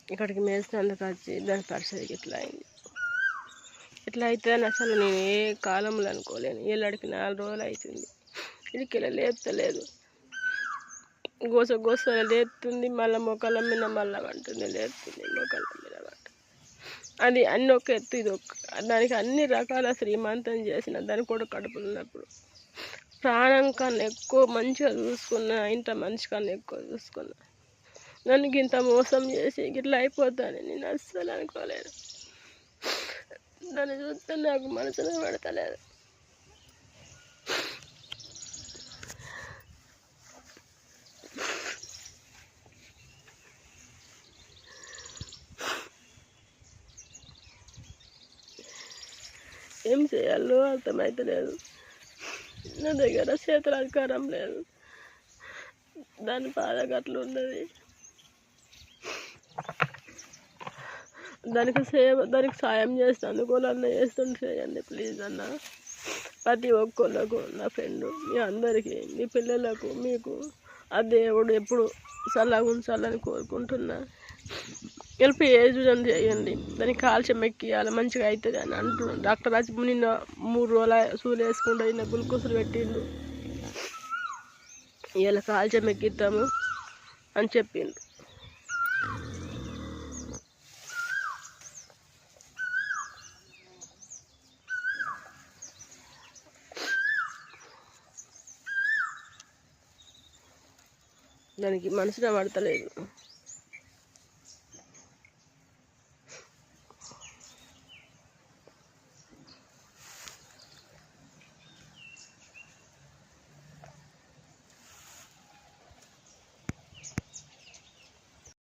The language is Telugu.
ఇక్కడికి మేసినందుకు వచ్చి దాని పరిస్థితికి ఇట్లా అయింది. ఇట్లా అవుతుందని అసలు నేను ఏ కాలంలో అనుకోలేను. ఏళ్ళడికి 4 రోజులు అవుతుంది. ఇడికి లేపుతలేదు, గోస లేపుతుంది, మళ్ళీ మొక్కల మీద మళ్ళీ అంటుంది, లేపుతుంది మొక్కల మీద అంటుంది. అది అన్ని ఒక ఎత్తు, ఇది ఒక దానికి అన్ని రకాల శ్రీమంతం చేసిన దాని కూడా కడుపులు ఉన్నప్పుడు ప్రాణం కన్నా ఎక్కువ మంచిగా చూసుకున్నా, ఇంత మనిషి కన్నా ఎక్కువ చూసుకున్నా. నన్ను ఇంత మోసం చేసి ఇట్లా అయిపోతాను నేను అస్సలు అనుకోలేదు. దాన్ని చూస్తే నాకు మనసులో పడతలేదు. ఏం చేయాలో అర్థమవుతలేదు. నా దగ్గర చేతుల అధికారం లేదు. దాని బాధ గట్ల ఉన్నది. దానికి సాయం చేస్తాను, అన్న చేస్తుంటే చేయండి ప్లీజ్ అన్న. ప్రతి ఒక్కళ్ళకు, నా ఫ్రెండ్, మీ అందరికీ, మీ పిల్లలకు, మీకు ఆ దేవుడు ఎప్పుడు చల్లగా ఉంచాలని కోరుకుంటున్నా. హెల్ప్ చేయండి. దానికి కాల్షియం ఎక్కియాలి, మంచిగా అవుతుంది అని అంటున్నాను. డాక్టర్ వచ్చి నిన్న 3 రోజుల సూలు వేసుకుంటూ నిన్న గ్లూకోజులు పెట్టిండు. ఇలా కాల్షియం ఎక్కిస్తాము అని చెప్పిండు. దానికి మనసులో పడతలేదు.